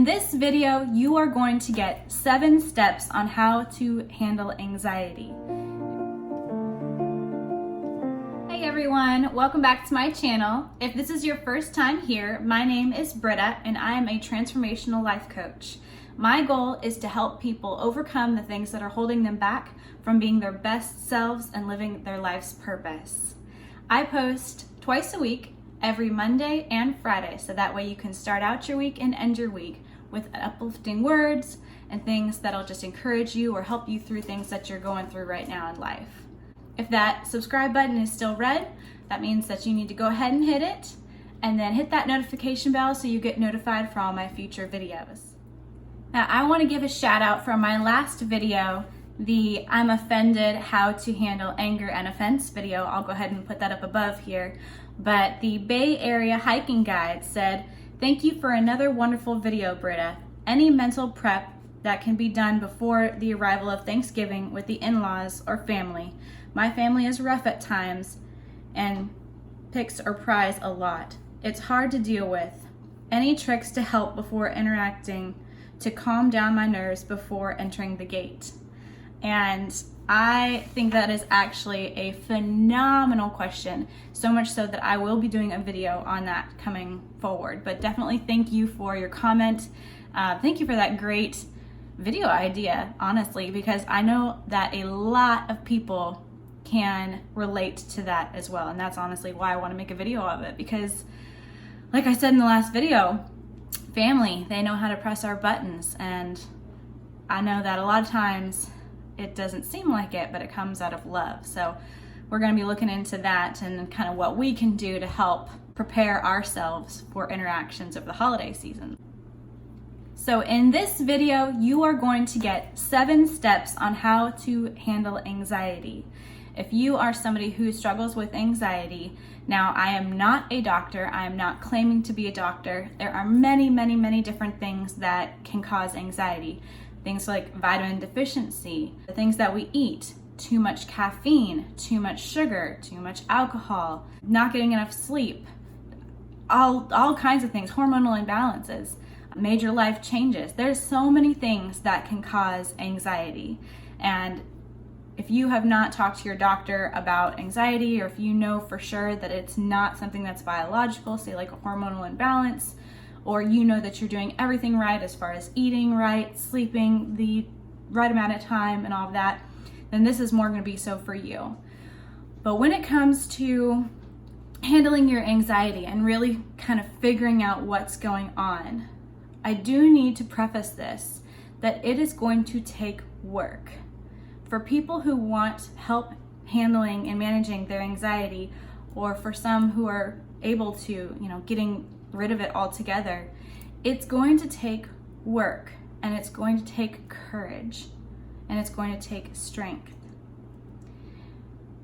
in this video, you are going to get 7 steps on how to handle anxiety. Hey everyone, welcome back to my channel. If this is your first time here, my name is Britta and I am a transformational life coach. My goal is to help people overcome the things that are holding them back from being their best selves and living their life's purpose. I post twice a week, every Monday and Friday, so that way you can start out your week and end your week with uplifting words and things that'll just encourage you or help you through things that you're going through right now in life. If that subscribe button is still red, that means that you need to go ahead and hit it, and then hit that notification bell so you get notified for all my future videos. Now, I want to give a shout out from my last video, the I'm offended how to handle anger and offense video. I'll go ahead and put that up above here. But the Bay Area hiking guide said, "Thank you for another wonderful video, Britta. Any mental prep that can be done before the arrival of Thanksgiving with the in-laws or family. My family is rough at times and picks or pries a lot. It's hard to deal with. Any tricks to help before interacting to calm down my nerves before entering the gate?" And I think that is actually a phenomenal question, so much so that I will be doing a video on that coming forward. But definitely thank you for your comment. Thank you for that great video idea, honestly, because I know that a lot of people can relate to that as well. And that's honestly why I want to make a video of it, because like I said in the last video, family, they know how to press our buttons. And I know that a lot of times it doesn't seem like it, but it comes out of love. So we're going to be looking into that and kind of what we can do to help prepare ourselves for interactions of the holiday season. So in this video, you are going to get 7 steps on how to handle anxiety. If you are somebody who struggles with anxiety, now I am not a doctor, I am not claiming to be a doctor. There are many, many, many different things that can cause anxiety. Things like vitamin deficiency, the things that we eat, too much caffeine, too much sugar, too much alcohol, not getting enough sleep, all kinds of things, hormonal imbalances, major life changes. There's so many things that can cause anxiety. And if you have not talked to your doctor about anxiety, or if you know for sure that it's not something that's biological, say like a hormonal imbalance, or you know that you're doing everything right as far as eating right, sleeping the right amount of time and all of that, then this is more going to be so for you. But when it comes to handling your anxiety and really kind of figuring out what's going on, I do need to preface this, that it is going to take work. For people who want help handling and managing their anxiety, or for some who are able to, getting rid of it altogether, it's going to take work, and it's going to take courage, and it's going to take strength.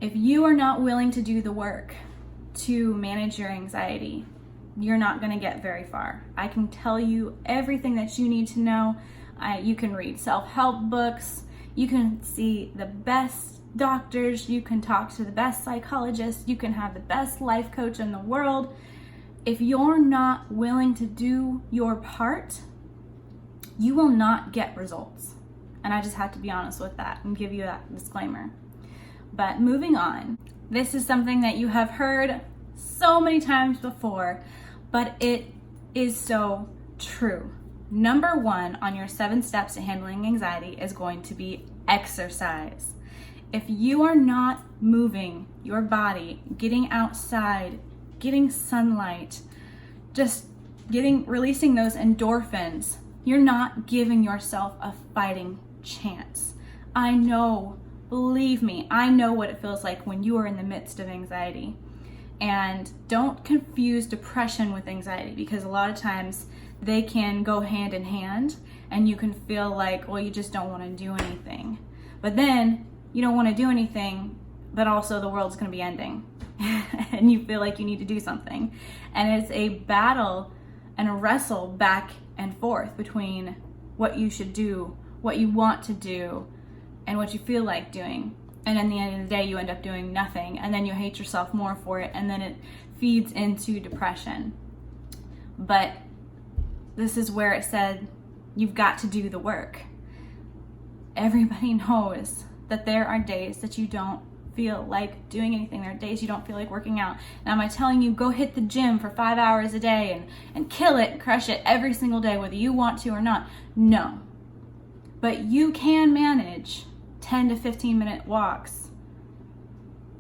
If you are not willing to do the work to manage your anxiety, you're not going to get very far. I can tell you everything that you need to know. You can read self-help books, you can see the best doctors, you can talk to the best psychologists, you can have the best life coach in the world. If you're not willing to do your part, you will not get results. And I just have to be honest with that and give you that disclaimer. But moving on, this is something that you have heard so many times before, but it is so true. Number 1 on your 7 steps to handling anxiety is going to be exercise. If you are not moving your body, getting outside, getting sunlight, just releasing those endorphins, you're not giving yourself a fighting chance. I know, believe me, I know what it feels like when you are in the midst of anxiety. And don't confuse depression with anxiety, because a lot of times they can go hand in hand, and you can feel like, well, you just don't want to do anything. But then you don't want to do anything, but also the world's going to be ending. And you feel like you need to do something. And it's a battle and a wrestle back and forth between what you should do, what you want to do, and what you feel like doing. And in the end of the day, you end up doing nothing, and then you hate yourself more for it, and then it feeds into depression. But this is where it said you've got to do the work. Everybody knows that there are days that you don't feel like doing anything. There are days you don't feel like working out. Now, am I telling you go hit the gym for 5 hours a day and kill it and crush it every single day, whether you want to or not? No. But you can manage 10 to 15 minute walks,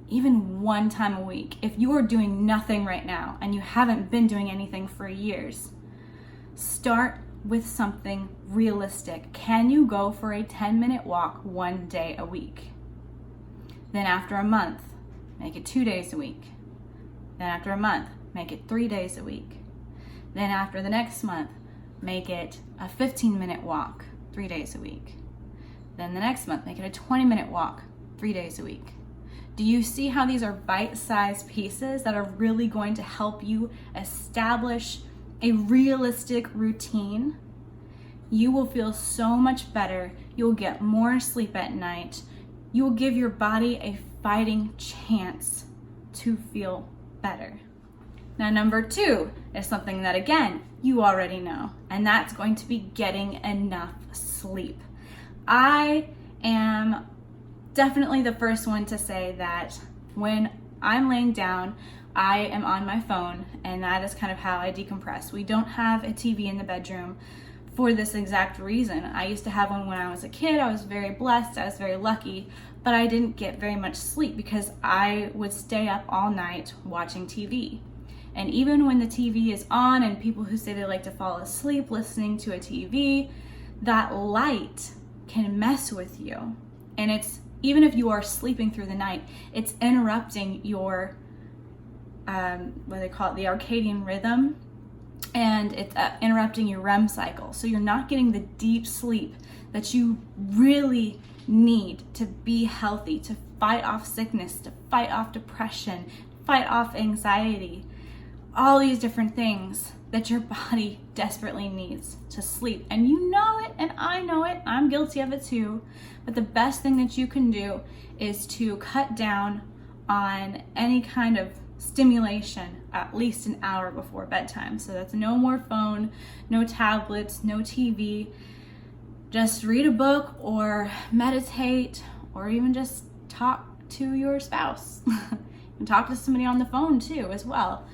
even one time a week. If you are doing nothing right now and you haven't been doing anything for years, start with something realistic. Can you go for a 10-minute walk one day a week? Then after a month, make it 2 days a week. Then after a month, make it 3 days a week. Then after the next month, make it a 15-minute walk 3 days a week. Then the next month, make it a 20-minute walk 3 days a week. Do you see how these are bite-sized pieces that are really going to help you establish a realistic routine? You will feel so much better. You'll get more sleep at night. You will give your body a fighting chance to feel better. Now, number 2 is something that, again, you already know, and that's going to be getting enough sleep. I am definitely the first one to say that when I'm laying down, I am on my phone, and that is kind of how I decompress. We don't have a TV in the bedroom for this exact reason. I used to have one when I was a kid. I was very blessed. I was very lucky, but I didn't get very much sleep because I would stay up all night watching TV. And even when the TV is on and people who say they like to fall asleep listening to a TV, that light can mess with you. And it's, even if you are sleeping through the night, it's interrupting your what they call it, the circadian rhythm, and it's interrupting your REM cycle. So you're not getting the deep sleep that you really need to be healthy, to fight off sickness, to fight off depression, fight off anxiety, all these different things that your body desperately needs to sleep. And you know it, and I know it, I'm guilty of it too. But the best thing that you can do is to cut down on any kind of stimulation at least an hour before bedtime. So that's no more phone, no tablets, no TV. Just read a book or meditate, or even just talk to your spouse. And talk to somebody on the phone too as well.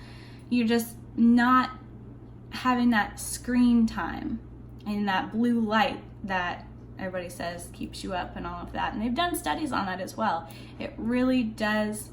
You're just not having that screen time and that blue light that everybody says keeps you up and all of that. And they've done studies on that as well. It really does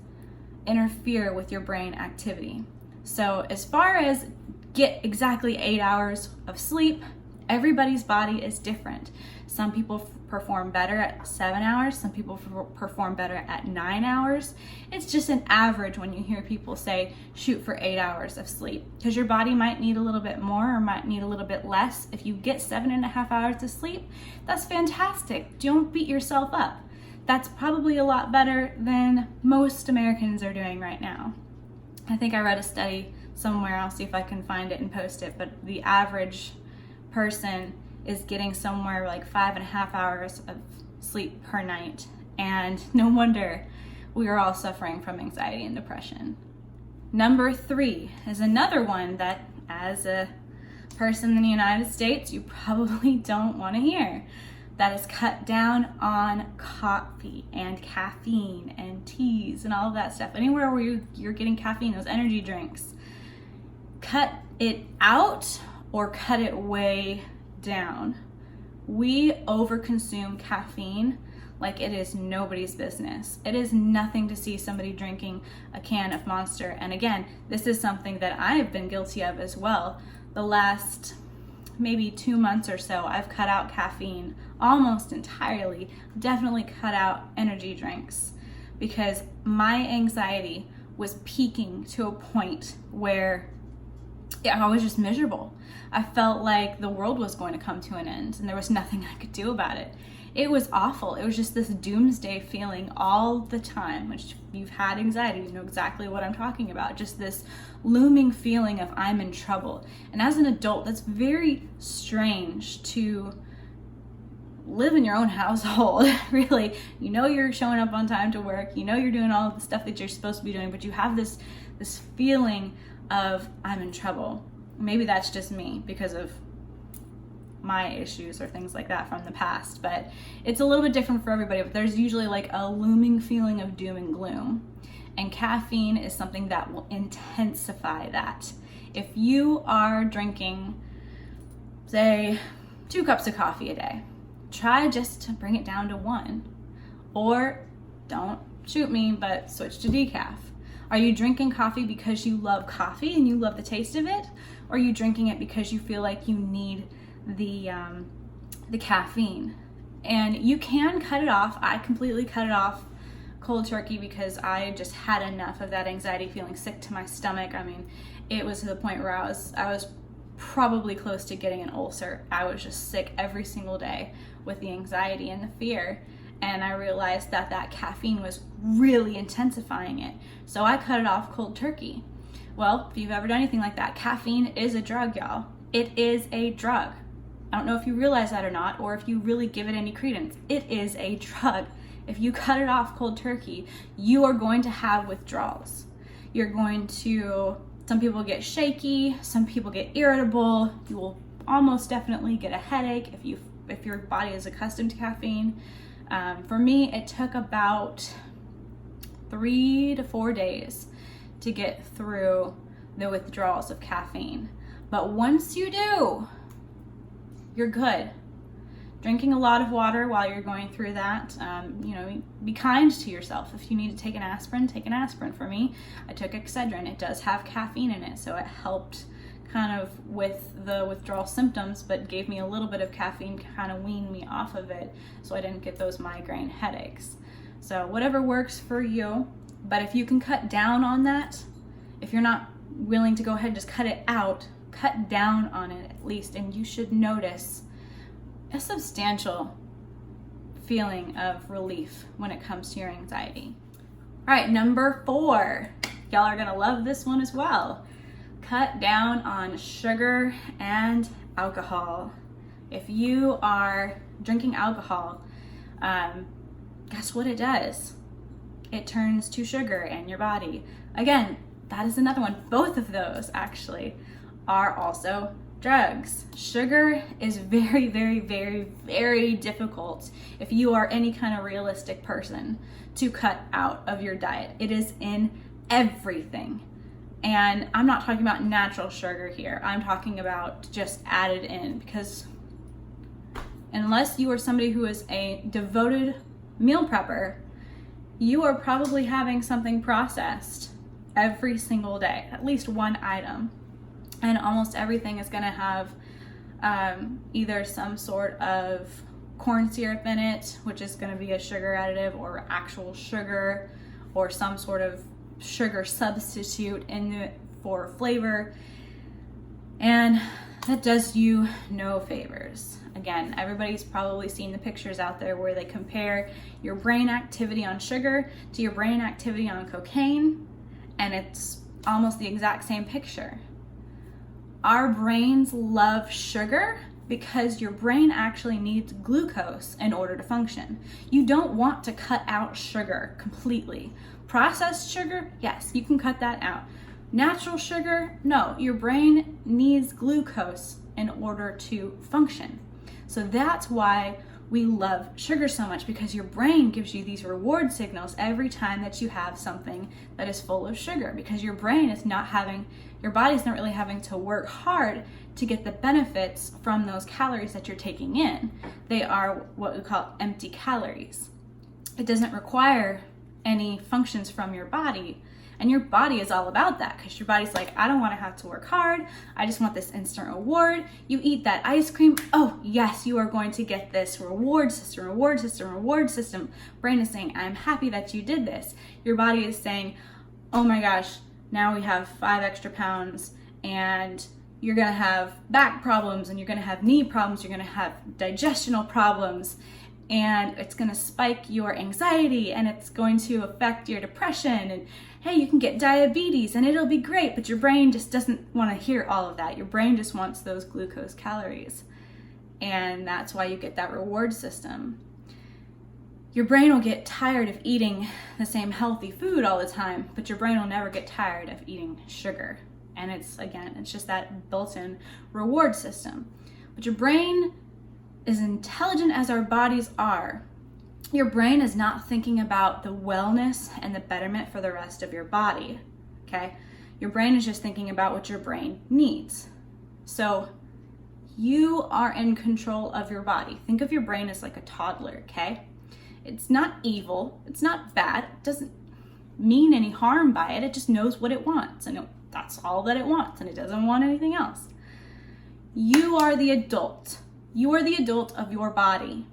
interfere with your brain activity. So as far as get exactly 8 hours of sleep, everybody's body is different. Some people perform better at 7 hours, some people perform better at 9 hours. It's just an average when you hear people say shoot for 8 hours of sleep, because your body might need a little bit more or might need a little bit less. If you get 7.5 hours of sleep, that's fantastic. Don't beat yourself up. That's probably a lot better than most Americans are doing right now. I think I read a study somewhere, I'll see if I can find it and post it, but the average person is getting somewhere like 5.5 hours of sleep per night. And no wonder we are all suffering from anxiety and depression. Number 3 is another one that, as a person in the United States, you probably don't want to hear. That is cut down on coffee and caffeine and teas and all of that stuff. Anywhere where you're getting caffeine, those energy drinks, cut it out or cut it way down. We overconsume caffeine like it is nobody's business. It is nothing to see somebody drinking a can of Monster. And again, this is something that I have been guilty of as well. The last maybe 2 months or so, I've cut out caffeine almost entirely. Definitely cut out energy drinks because my anxiety was peaking to a point where I was just miserable. I felt like the world was going to come to an end and there was nothing I could do about it. It was awful. It was just this doomsday feeling all the time, which if you've had anxiety, you know exactly what I'm talking about. Just this looming feeling of I'm in trouble. And as an adult, that's very strange to live in your own household, really. You know you're showing up on time to work. You know you're doing all of the stuff that you're supposed to be doing, but you have this feeling of I'm in trouble. Maybe that's just me because of my issues or things like that from the past, but it's a little bit different for everybody. But there's usually like a looming feeling of doom and gloom, and caffeine is something that will intensify that. If you are drinking, say, 2 cups of coffee a day, try just to bring it down to 1, or don't shoot me, but switch to decaf. Are you drinking coffee because you love coffee and you love the taste of it? Or are you drinking it because you feel like you need the caffeine? And you can cut it off. I completely cut it off cold turkey because I just had enough of that anxiety, feeling sick to my stomach. I mean, it was to the point where I was probably close to getting an ulcer. I was just sick every single day with the anxiety and the fear. And I realized that that caffeine was really intensifying it. So I cut it off cold turkey. Well, if you've ever done anything like that, caffeine is a drug, y'all. It is a drug. I don't know if you realize that or not, or if you really give it any credence. It is a drug. If you cut it off cold turkey, you are going to have withdrawals. You're going to, some people get shaky, some people get irritable. You will almost definitely get a headache if your body is accustomed to caffeine. For me, it took about 3 to 4 days to get through the withdrawals of caffeine. But once you do, you're good. Drinking a lot of water while you're going through that. Be kind to yourself. If you need to take an aspirin, take an aspirin. For me, I took Excedrin. It does have caffeine in it, so it helped kind of with the withdrawal symptoms, but gave me a little bit of caffeine to kind of wean me off of it so I didn't get those migraine headaches. So whatever works for you, but if you can cut down on that, if you're not willing to go ahead and just cut it out, cut down on it at least, and you should notice a substantial feeling of relief when it comes to your anxiety. All right, number 4. Y'all are gonna love this one as well. Cut down on sugar and alcohol. If you are drinking alcohol, guess what it does? It turns to sugar in your body. Again, that is another one. Both of those actually are also drugs. Sugar is very, very, very, very difficult if you are any kind of realistic person to cut out of your diet. It is in everything. And I'm not talking about natural sugar here. I'm talking about just added in, because unless you are somebody who is a devoted meal prepper, you are probably having something processed every single day, at least one item. And almost everything is gonna have either some sort of corn syrup in it, which is gonna be a sugar additive, or actual sugar, or some sort of sugar substitute in it for flavor, and that does you no favors. Again, everybody's probably seen the pictures out there where they compare your brain activity on sugar to your brain activity on cocaine, and it's almost the exact same picture. Our brains love sugar because your brain actually needs glucose in order to function. You don't want to cut out sugar completely. Processed sugar, yes, you can cut that out. Natural sugar, no, your brain needs glucose in order to function. So that's why we love sugar so much, because your brain gives you these reward signals every time that you have something that is full of sugar, because your body's not really having to work hard to get the benefits from those calories that you're taking in. They are what we call empty calories. It doesn't require any functions from your body, and your body is all about that, because your body's like, I don't want to have to work hard, I just want this instant reward. You eat that ice cream, oh yes, you are going to get this reward system. Brain is saying, I'm happy that you did this. Your body is saying, oh my gosh, now we have 5 extra pounds, and you're gonna have back problems, and you're gonna have knee problems, you're gonna have digestional problems, and it's gonna spike your anxiety, and it's going to affect your depression, and hey, you can get diabetes, and it'll be great. But your brain just doesn't want to hear all of that. Your brain just wants those glucose calories, and that's why you get that reward system. Your brain will get tired of eating the same healthy food all the time, but your brain will never get tired of eating sugar. And it's just that built-in reward system. But your brain, as intelligent as our bodies are, your brain is not thinking about the wellness and the betterment for the rest of your body, okay? Your brain is just thinking about what your brain needs. So you are in control of your body. Think of your brain as like a toddler, okay? It's not evil, it's not bad, it doesn't mean any harm by it, it just knows what it wants, and that's all that it wants, and it doesn't want anything else. You are the adult. You are the adult of your body.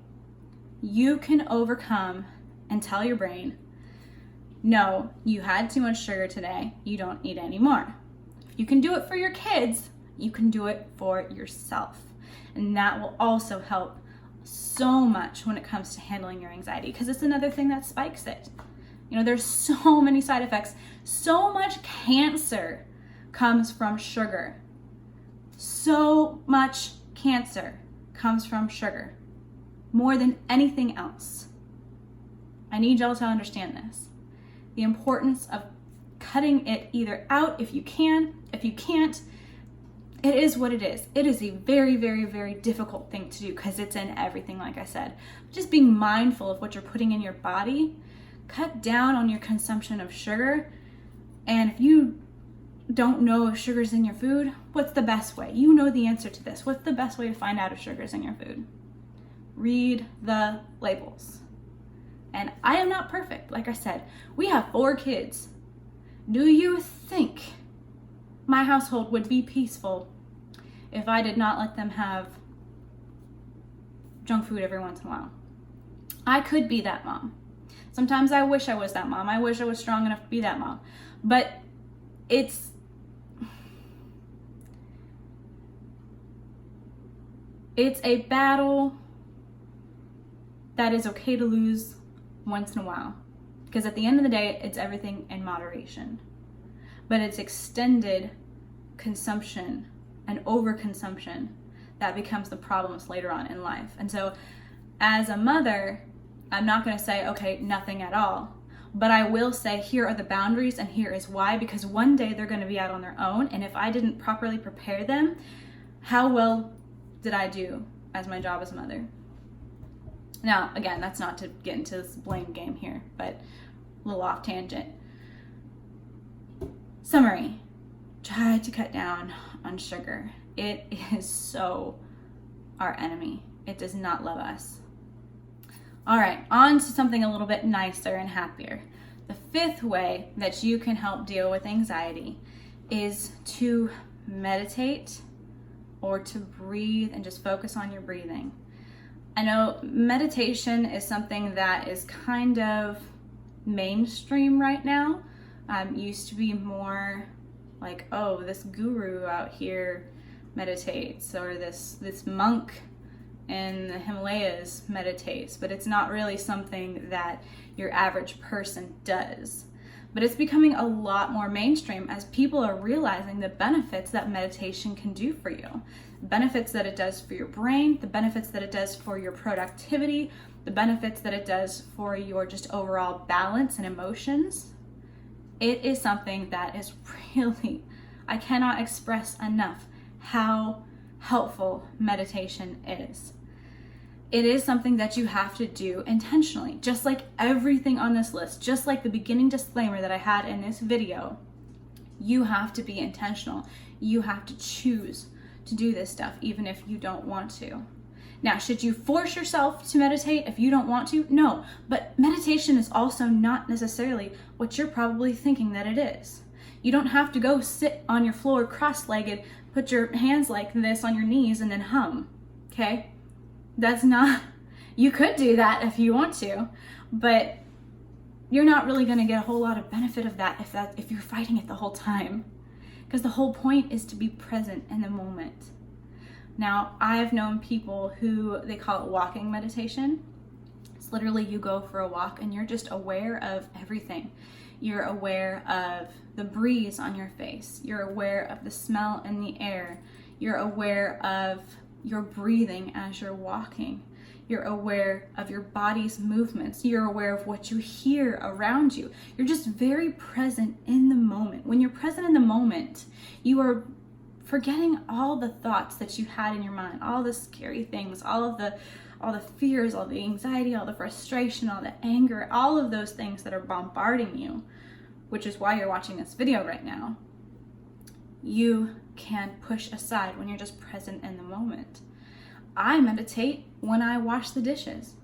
You can overcome and tell your brain, no, you had too much sugar today, you don't need any more. If you can do it for your kids, you can do it for yourself. And that will also help so much when it comes to handling your anxiety, because it's another thing that spikes it. You know, there's so many side effects. So much cancer comes from sugar. So much cancer comes from sugar. More than anything else. I need y'all to understand this. The importance of cutting it either out if you can. If you can't, it is what it is. It is a very, very, very difficult thing to do because it's in everything, like I said. Just being mindful of what you're putting in your body. Cut down on your consumption of sugar. And if you don't know if sugar's in your food, what's the best way? You know the answer to this. What's the best way to find out if sugar's in your food? Read the labels. And I am not perfect. Like I said, we have 4 kids. Do you think my household would be peaceful if I did not let them have junk food every once in a while? I could be that mom. Sometimes I wish I was that mom. I wish I was strong enough to be that mom. But it's a battle that is okay to lose once in a while. Because at the end of the day, it's everything in moderation. But it's extended consumption and overconsumption that becomes the problems later on in life. And so as a mother, I'm not going to say, okay, nothing at all. But I will say, here are the boundaries and here is why, because one day they're going to be out on their own. And if I didn't properly prepare them, how well did I do as my job as a mother? Now, again, that's not to get into this blame game here, but a little off tangent. Summary, try to cut down on sugar. It is so our enemy. It does not love us. All right, on to something a little bit nicer and happier. The 5th way that you can help deal with anxiety is to meditate or to breathe and just focus on your breathing. I know meditation is something that is kind of mainstream right now. Used to be more like, oh, this guru out here meditates, or this monk in the Himalayas meditates, but it's not really something that your average person does. But it's becoming a lot more mainstream as people are realizing the benefits that meditation can do for you. The benefits that it does for your brain, the benefits that it does for your productivity, the benefits that it does for your just overall balance and emotions. It is something that is really, I cannot express enough how helpful meditation is. It is something that you have to do intentionally, just like everything on this list, just like the beginning disclaimer that I had in this video. You have to be intentional. You have to choose to do this stuff, even if you don't want to. Now, should you force yourself to meditate if you don't want to? No, but meditation is also not necessarily what you're probably thinking that it is. You don't have to go sit on your floor cross-legged, put your hands like this on your knees and then hum, okay? That's not, you could do that if you want to, but you're not really going to get a whole lot of benefit of that if you're fighting it the whole time, because the whole point is to be present in the moment. Now, I've known people who, they call it walking meditation. It's literally you go for a walk and you're just aware of everything. You're aware of the breeze on your face. You're aware of the smell in the air. You're aware of your breathing as you're walking. You're aware of your body's movements. You're aware of what you hear around you. You're just very present in the moment. When you're present in the moment, you are forgetting all the thoughts that you had in your mind, all the scary things, all the fears, all the anxiety, all the frustration, all the anger, all of those things that are bombarding you, which is why you're watching this video right now, you can push aside when you're just present in the moment. I meditate when I wash the dishes.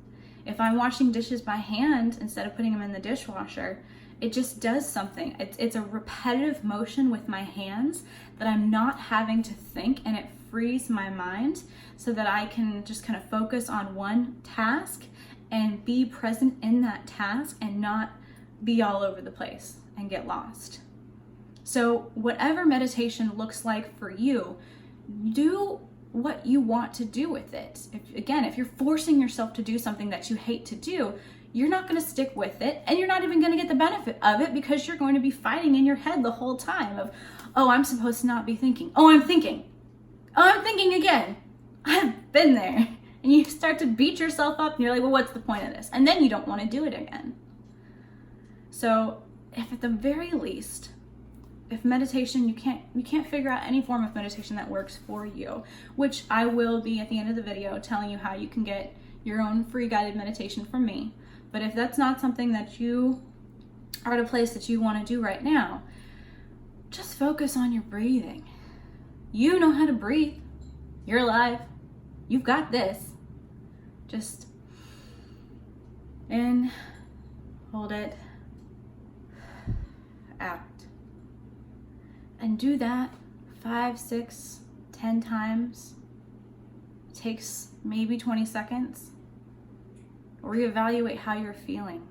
If I'm washing dishes by hand instead of putting them in the dishwasher, it just does something. It's a repetitive motion with my hands that I'm not having to think, and it frees my mind so that I can just kind of focus on one task and be present in that task and not be all over the place and get lost. So whatever meditation looks like for you, do what you want to do with it. If you're forcing yourself to do something that you hate to do, you're not going to stick with it, and you're not even going to get the benefit of it because you're going to be fighting in your head the whole time of, oh, I'm supposed to not be thinking. Oh, I'm thinking. Oh, I'm thinking again. I've been there. And you start to beat yourself up and you're like, well, what's the point of this? And then you don't want to do it again. So if at the very least, if meditation, you can't figure out any form of meditation that works for you, which I will be at the end of the video telling you how you can get your own free guided meditation from me. But if that's not something that you are at a place that you want to do right now, just focus on your breathing. You know how to breathe. You're alive. You've got this. Just in, hold it, out. And do that 5, 6, 10 times. It takes maybe 20 seconds. Reevaluate how you're feeling.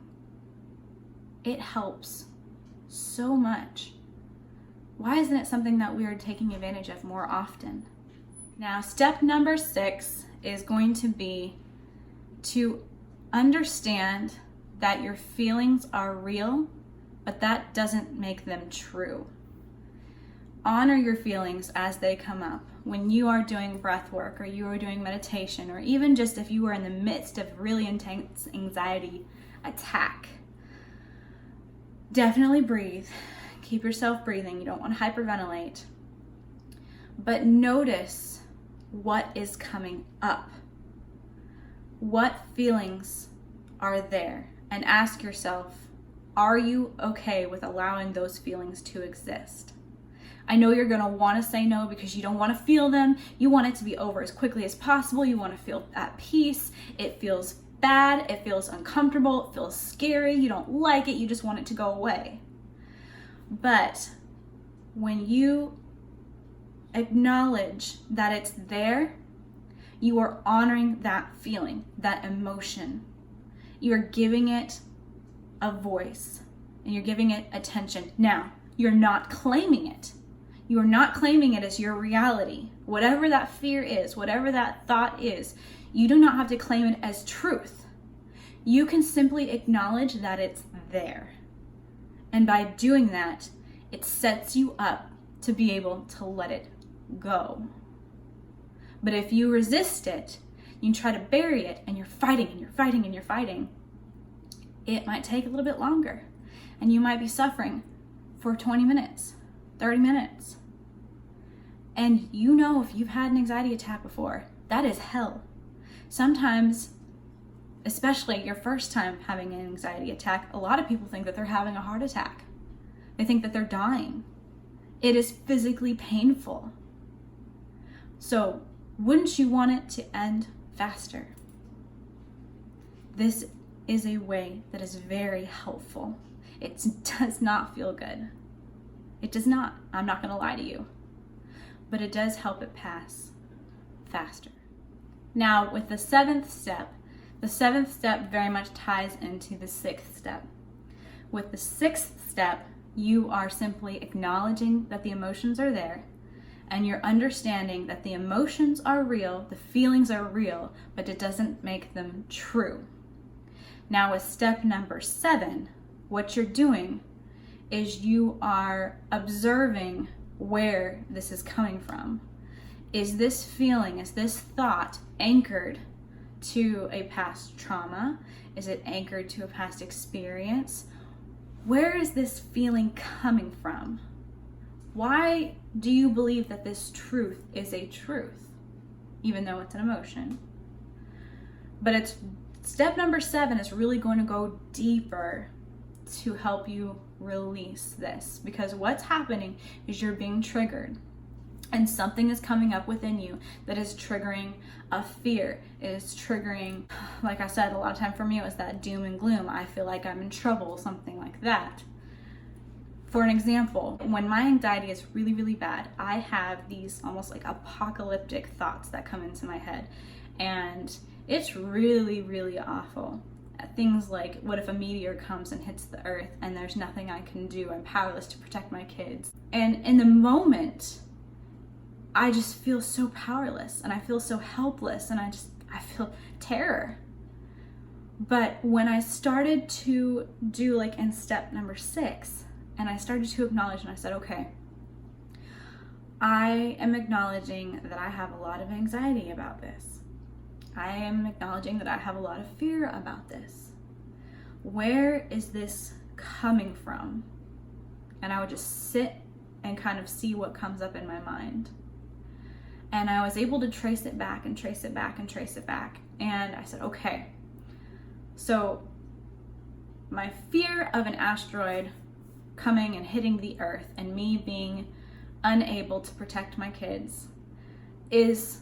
It helps so much. Why isn't it something that we are taking advantage of more often? Now, step number 6 is going to be to understand that your feelings are real, but that doesn't make them true. Honor your feelings as they come up. When you are doing breath work, or you are doing meditation, or even just if you are in the midst of really intense anxiety attack, definitely breathe. Keep yourself breathing. You don't want to hyperventilate. But notice what is coming up. What feelings are there? And ask yourself, are you okay with allowing those feelings to exist? I know you're going to want to say no because you don't want to feel them. You want it to be over as quickly as possible. You want to feel at peace. It feels bad. It feels uncomfortable. It feels scary. You don't like it. You just want it to go away. But when you acknowledge that it's there, you are honoring that feeling, that emotion. You are giving it a voice and you're giving it attention. Now, you're not claiming it. You are not claiming it as your reality. Whatever that fear is, whatever that thought is, you do not have to claim it as truth. You can simply acknowledge that it's there. And by doing that, it sets you up to be able to let it go. But if you resist it, you try to bury it, and you're fighting and you're fighting and you're fighting, it might take a little bit longer. And you might be suffering for 20 minutes. 30 minutes. And you know, if you've had an anxiety attack before, that is hell. Sometimes, especially your first time having an anxiety attack, a lot of people think that they're having a heart attack. They think that they're dying. It is physically painful. So, wouldn't you want it to end faster? This is a way that is very helpful. It does not feel good. It does not. I'm not going to lie to you. But it does help it pass faster. Now, with the 7th step very much ties into the 6th step. With the 6th step, you are simply acknowledging that the emotions are there, and you're understanding that the emotions are real, the feelings are real, but it doesn't make them true. Now, with step number 7, what you're doing is you are observing where this is coming from. Is this feeling, is this thought anchored to a past trauma? Is it anchored to a past experience? Where is this feeling coming from? Why do you believe that this truth is a truth, even though it's an emotion? But it's step number 7 is really going to go deeper to help you release this, because what's happening is you're being triggered and something is coming up within you that is triggering a fear. It is triggering, like I said, a lot of time for me it was that doom and gloom. I feel like I'm in trouble, something like that. For an example, when my anxiety is really, really bad, I have these almost like apocalyptic thoughts that come into my head, and it's really, really awful. Things like, what if a meteor comes and hits the earth and there's nothing I can do? I'm powerless to protect my kids. And in the moment, I just feel so powerless and I feel so helpless and I feel terror. But when I started to do like in step number 6, and I started to acknowledge, and I said, okay, I am acknowledging that I have a lot of anxiety about this. I am acknowledging that I have a lot of fear about this. Where is this coming from? And I would just sit and kind of see what comes up in my mind. And I was able to trace it back and trace it back and trace it back. And I said, okay, so my fear of an asteroid coming and hitting the earth and me being unable to protect my kids is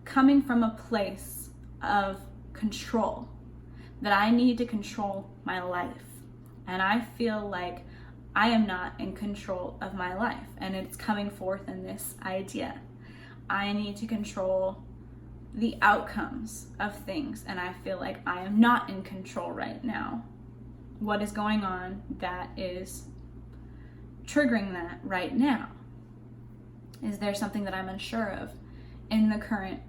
coming from a place of control, that I need to control my life. And I feel like I am not in control of my life, and it's coming forth in this idea. I need to control the outcomes of things, and I feel like I am not in control right now. What is going on that is triggering that right now? Is there something that I'm unsure of in the current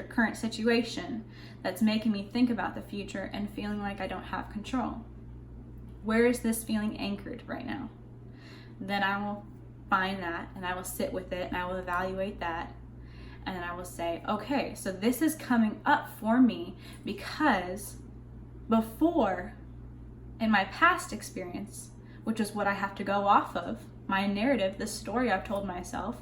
current situation that's making me think about the future and feeling like I don't have control? Where is this feeling anchored right now? Then I will find that and I will sit with it and I will evaluate that, and then I will say, okay, so this is coming up for me because before, in my past experience, which is what I have to go off of, my narrative, the story I've told myself,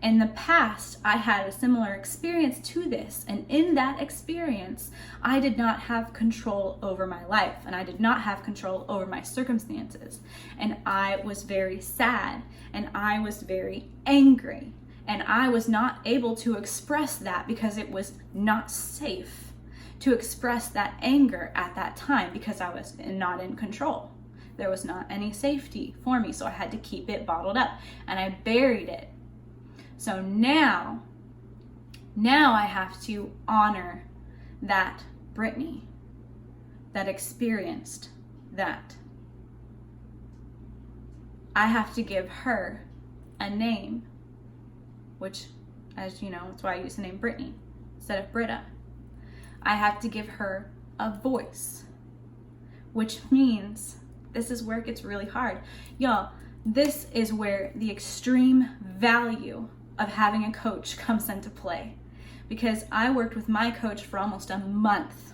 in the past, I had a similar experience to this, and in that experience, I did not have control over my life, and I did not have control over my circumstances, and I was very sad, and I was very angry, and I was not able to express that because it was not safe to express that anger at that time because I was not in control. There was not any safety for me, so I had to keep it bottled up, and I buried it. So now I have to honor that Brittany that experienced that. I have to give her a name, which, as you know, that's why I use the name Brittany instead of Britta. I have to give her a voice, which means this is where it gets really hard. Y'all, this is where the extreme value of having a coach comes into play, because I worked with my coach for almost a month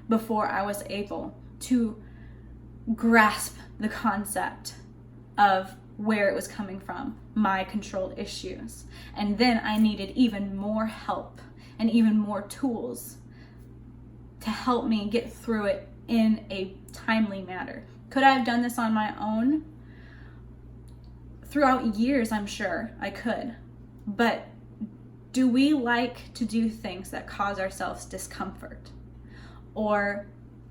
before I was able to grasp the concept of where it was coming from, my control issues. And then I needed even more help and even more tools to help me get through it in a timely manner. Could I have done this on my own? Throughout years, I'm sure I could. But do we like to do things that cause ourselves discomfort? Or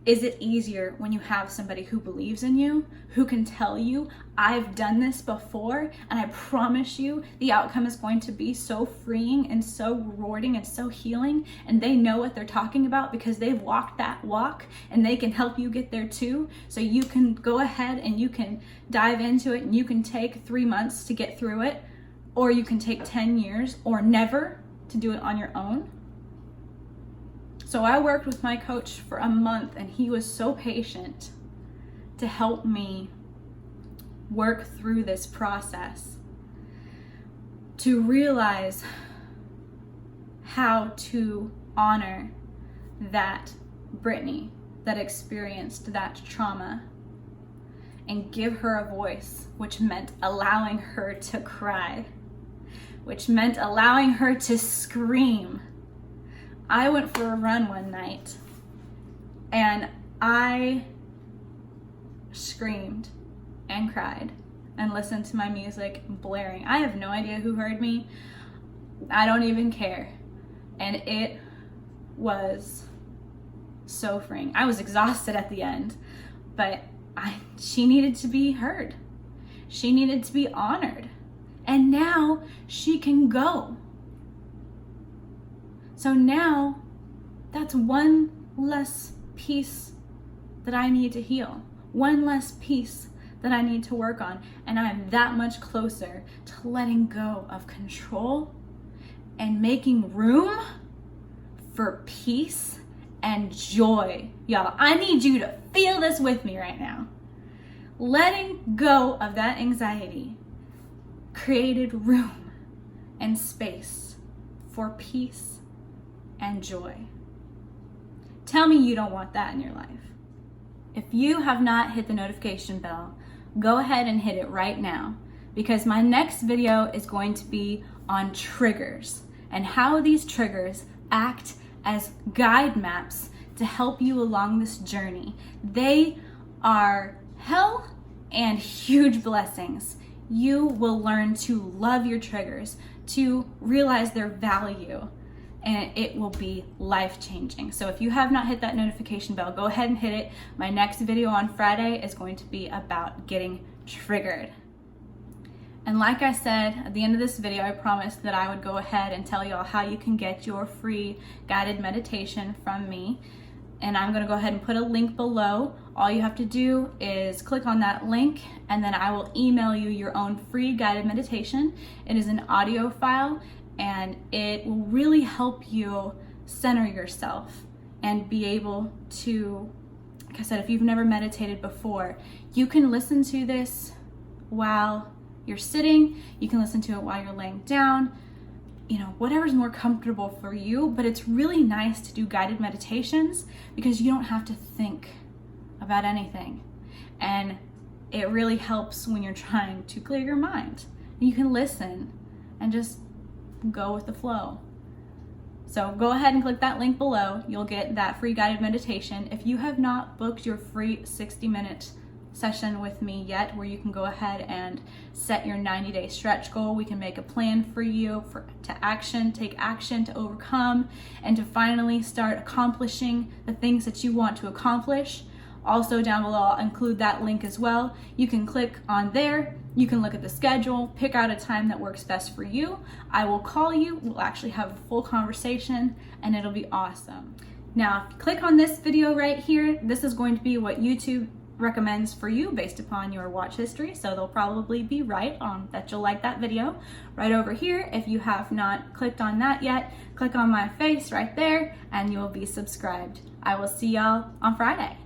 is it easier when you have somebody who believes in you, who can tell you, I've done this before, and I promise you the outcome is going to be so freeing and so rewarding and so healing, and they know what they're talking about because they've walked that walk, and they can help you get there too. So you can go ahead and you can dive into it, and you can take 3 months to get through it, or you can take 10 years or never to do it on your own. So I worked with my coach for a month, and he was so patient to help me work through this process, to realize how to honor that Brittany that experienced that trauma and give her a voice, which meant allowing her to cry, which meant allowing her to scream. I went for a run one night and I screamed and cried and listened to my music blaring. I have no idea who heard me. I don't even care. And it was so freeing. I was exhausted at the end, but she needed to be heard. She needed to be honored. And now she can go. So now that's one less piece that I need to heal. One less piece that I need to work on. And I'm that much closer to letting go of control and making room for peace and joy. Y'all, I need you to feel this with me right now. Letting go of that anxiety created room and space for peace and joy. Tell me you don't want that in your life. If you have not hit the notification bell, go ahead and hit it right now, because my next video is going to be on triggers and how these triggers act as guide maps to help you along this journey. They are hell and huge blessings. You will learn to love your triggers, to realize their value, and it will be life-changing. So if you have not hit that notification bell, go ahead and hit it. My next video on Friday is going to be about getting triggered. And like I said, at the end of this video, I promised that I would go ahead and tell y'all how you can get your free guided meditation from me. And I'm gonna go ahead and put a link below. All you have to do is click on that link, and then I will email you your own free guided meditation. It is an audio file, and it will really help you center yourself and be able to, like I said, if you've never meditated before, you can listen to this while you're sitting, you can listen to it while you're laying down, you know, whatever's more comfortable for you. But it's really nice to do guided meditations because you don't have to think about anything. And it really helps when you're trying to clear your mind. You can listen and just go with the flow. So go ahead and click that link below. You'll get that free guided meditation. If you have not booked your free 60-minute session with me yet, where you can go ahead and set your 90-day stretch goal, we can make a plan for you to take action to overcome and to finally start accomplishing the things that you want to accomplish. Also down below, I'll include that link as well. You can click on there, you can look at the schedule, pick out a time that works best for you. I will call you, we'll actually have a full conversation, and it'll be awesome. Now, if you click on this video right here, this is going to be what YouTube recommends for you based upon your watch history, so they'll probably be right on that you'll like that video. Right over here, if you have not clicked on that yet, click on my face right there and you will be subscribed. I will see y'all on Friday.